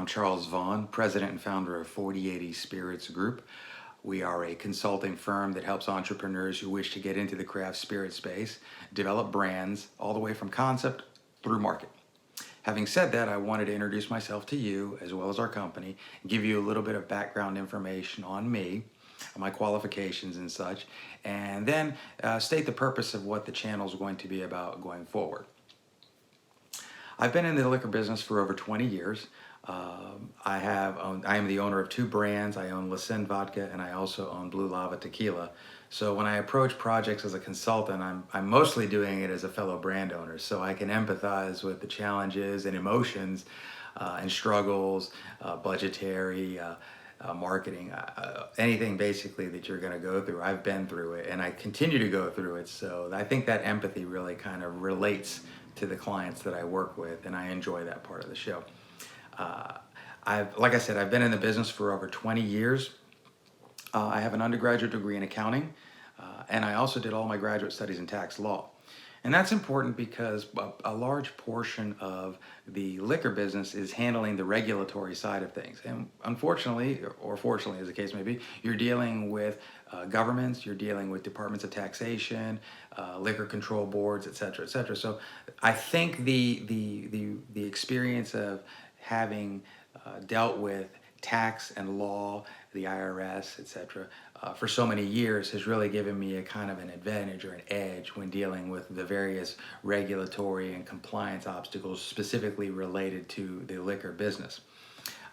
Charles Vaughn, president and founder of 4080 Spirits Group. We are a consulting firm that helps entrepreneurs who wish to get into the craft spirit space develop brands all the way from concept through market. Having said that, I wanted to introduce myself to you as well as our company, give you a little bit of background information on me, my qualifications and such, and then state the purpose of what the channel is going to be about going forward. I've been in the liquor business for over 20 years. I am the owner of two brands. I own Listen Vodka and I also own Blue Lava Tequila. So when I approach projects as a consultant, I'm mostly doing it as a fellow brand owner, so I can empathize with the challenges and emotions and struggles, budgetary, marketing, anything basically that you're going to go through. I've been through it and I continue to go through it. So I think that empathy really kind of relates to the clients that I work with, and I enjoy that part of the show. Like I said, I've been in the business for over 20 years. I have an undergraduate degree in accounting, and I also did all my graduate studies in tax law. And that's important because a large portion of the liquor business is handling the regulatory side of things. And unfortunately, or fortunately as the case may be, you're dealing with governments, you're dealing with departments of taxation, liquor control boards, et cetera, et cetera. So I think the experience of having dealt with tax and law, the IRS, et cetera, for so many years has really given me a kind of an advantage or an edge when dealing with the various regulatory and compliance obstacles specifically related to the liquor business.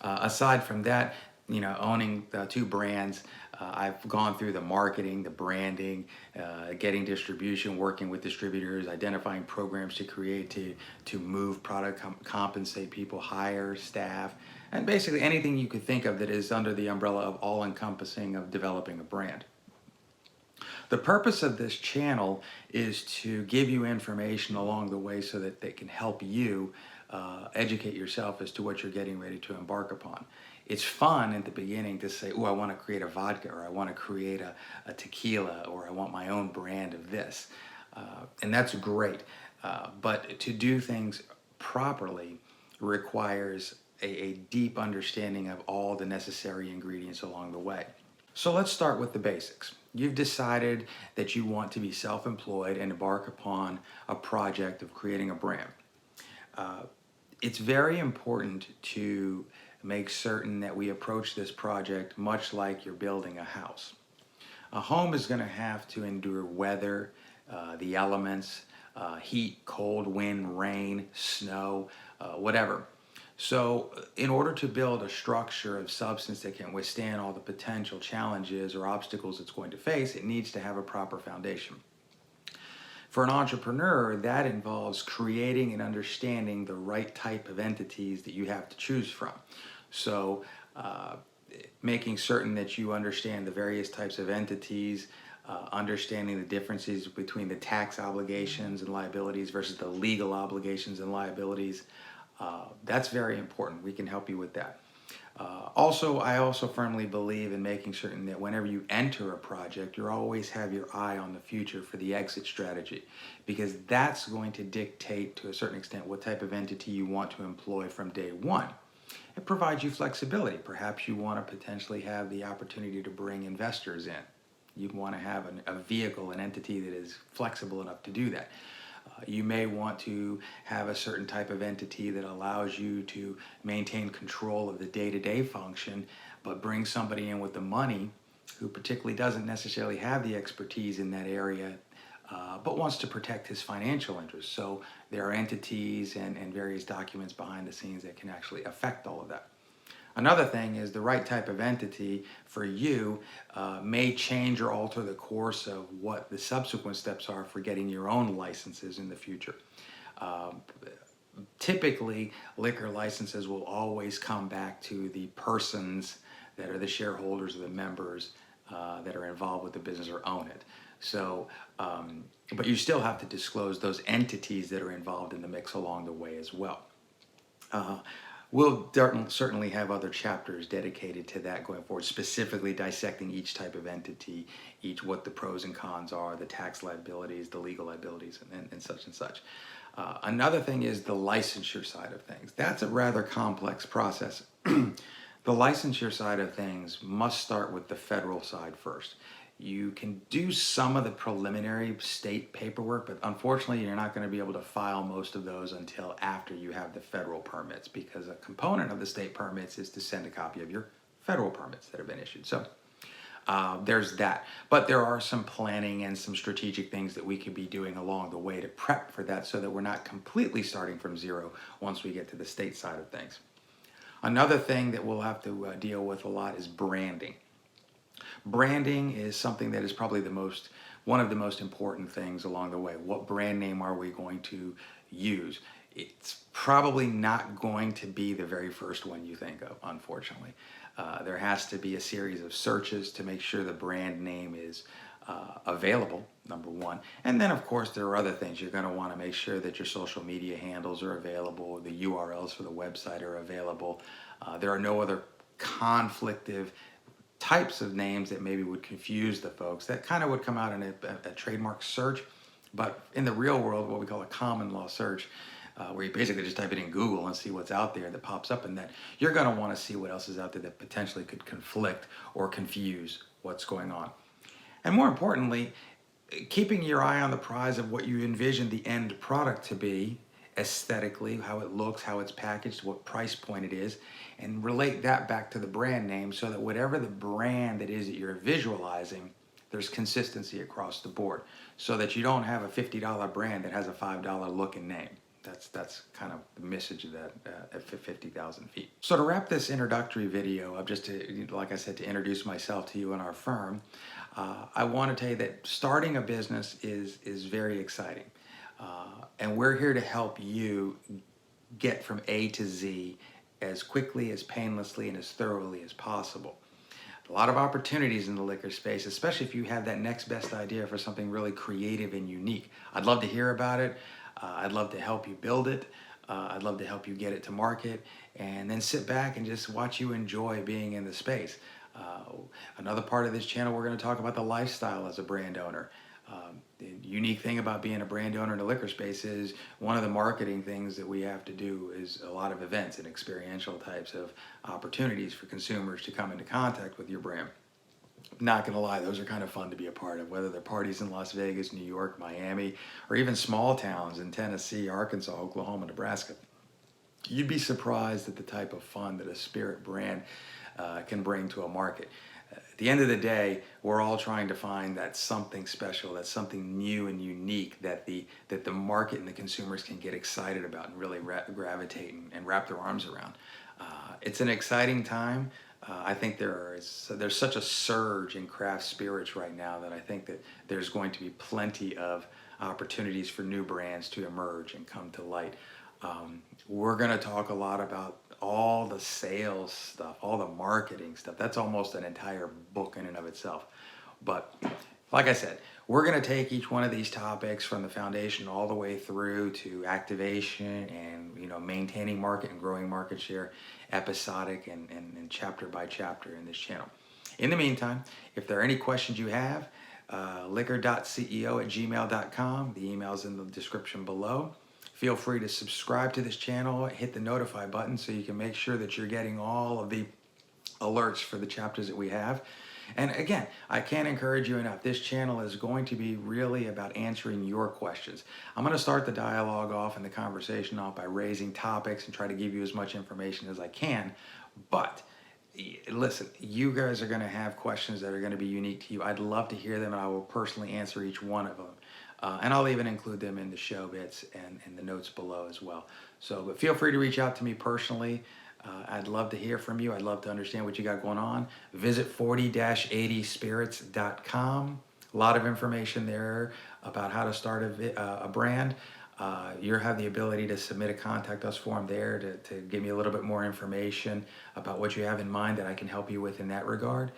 Aside from that, owning two brands, I've gone through the marketing, the branding, getting distribution, working with distributors, identifying programs to create to move product, compensate people, hire staff, and basically anything you could think of that is under the umbrella of all-encompassing of developing a brand. The purpose of this channel is to give you information along the way so that they can help you educate yourself as to what you're getting ready to embark upon. It's fun at the beginning to say, oh, I want to create a vodka, or I want to create a tequila, or I want my own brand of this. And that's great. But to do things properly requires a deep understanding of all the necessary ingredients along the way. So let's start with the basics. You've decided that you want to be self-employed and embark upon a project of creating a brand. It's very important to make certain that we approach this project much like you're building a house. A home is going to have to endure weather, the elements, heat, cold, wind, rain, snow, whatever. So in order to build a structure of substance that can withstand all the potential challenges or obstacles it's going to face, it needs to have a proper foundation. For an entrepreneur, that involves creating and understanding the right type of entities that you have to choose from. So making certain that you understand the various types of entities, understanding the differences between the tax obligations and liabilities versus the legal obligations and liabilities. That's very important. We can help you with that. I also firmly believe in making certain that whenever you enter a project, you always have your eye on the future for the exit strategy, because that's going to dictate to a certain extent what type of entity you want to employ from day one. It provides you flexibility. Perhaps you want to potentially have the opportunity to bring investors in. You want to have a vehicle, an entity that is flexible enough to do that. You may want to have a certain type of entity that allows you to maintain control of the day-to-day function, but bring somebody in with the money who particularly doesn't necessarily have the expertise in that area, but wants to protect his financial interests. So there are entities and various documents behind the scenes that can actually affect all of that. Another thing is the right type of entity for you may change or alter the course of what the subsequent steps are for getting your own licenses in the future. Typically, liquor licenses will always come back to the persons that are the shareholders or the members that are involved with the business or own it. So, but you still have to disclose those entities that are involved in the mix along the way as well. We'll certainly have other chapters dedicated to that going forward, specifically dissecting each type of entity, what the pros and cons are, the tax liabilities, the legal liabilities, and such and such. Another thing is the licensure side of things. That's a rather complex process. The licensure side of things must start with the federal side first. You can do some of the preliminary state paperwork, but unfortunately, you're not going to be able to file most of those until after you have the federal permits, because a component of the state permits is to send a copy of your federal permits that have been issued. So there's that. But there are some planning and some strategic things that we could be doing along the way to prep for that, so that we're not completely starting from zero once we get to the state side of things. Another thing that we'll have to deal with a lot is branding. Branding is something that is probably one of the most important things along the way. What brand name are we going to use? It's probably not going to be the very first one you think of, unfortunately. There has to be a series of searches to make sure the brand name is available, number one. And then, of course, there are other things. You're going to want to make sure that your social media handles are available, the URLs for the website are available. There are no other conflictive types of names that maybe would confuse the folks. That kind of would come out in a trademark search, but in the real world, what we call a common law search, where you basically just type it in Google and see what's out there that pops up in that, you're going to want to see what else is out there that potentially could conflict or confuse what's going on. And more importantly, keeping your eye on the prize of what you envision the end product to be, aesthetically, how it looks, how it's packaged, what price point it is, and relate that back to the brand name, so that whatever the brand that is that you're visualizing, there's consistency across the board, so that you don't have a $50 brand that has a $5 looking name. That's kind of the message of that at 50,000 feet. So to wrap this introductory video up, just to, like I said, to introduce myself to you and our firm, I want to tell you that starting a business is very exciting. And we're here to help you get from A to Z as quickly, as painlessly, and as thoroughly as possible. A lot of opportunities in the liquor space, especially if you have that next best idea for something really creative and unique. I'd love to hear about it. I'd love to help you build it. I'd love to help you get it to market, and then sit back and just watch you enjoy being in the space. Another part of this channel, we're going to talk about the lifestyle as a brand owner. The unique thing about being a brand owner in the liquor space is one of the marketing things that we have to do is a lot of events and experiential types of opportunities for consumers to come into contact with your brand. Not gonna lie, those are kind of fun to be a part of, whether they're parties in Las Vegas, New York, Miami, or even small towns in Tennessee, Arkansas, Oklahoma, Nebraska. You'd be surprised at the type of fun that a spirit brand can bring to a market. At the end of the day, we're all trying to find that something special, that something new and unique that the market and the consumers can get excited about and really gravitate and wrap their arms around. It's an exciting time. I think there's such a surge in craft spirits right now that I think that there's going to be plenty of opportunities for new brands to emerge and come to light. We're going to talk a lot about all the sales stuff, all the marketing stuff. That's almost an entire book in and of itself. But like I said, we're going to take each one of these topics from the foundation all the way through to activation and maintaining market and growing market share, episodic and chapter by chapter in this channel. In the meantime, if there are any questions you have, liquor.ceo@gmail.com. The email's in the description below. Feel free to subscribe to this channel, hit the notify button so you can make sure that you're getting all of the alerts for the chapters that we have. And again, I can't encourage you enough. This channel is going to be really about answering your questions. I'm going to start the dialogue off and the conversation off by raising topics and try to give you as much information as I can. But listen, you guys are going to have questions that are going to be unique to you. I'd love to hear them, and I will personally answer each one of them. And I'll even include them in the show bits and in the notes below as well. But feel free to reach out to me personally. I'd love to hear from you. I'd love to understand what you got going on. Visit 40-80spirits.com. A lot of information there about how to start a brand. You have the ability to submit a contact us form there to give me a little bit more information about what you have in mind that I can help you with in that regard.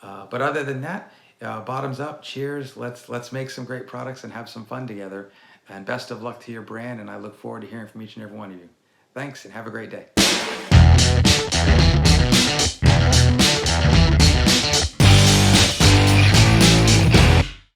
But other than that, bottoms up, cheers. Let's make some great products and have some fun together. And best of luck to your brand, and I look forward to hearing from each and every one of you. Thanks, and have a great day.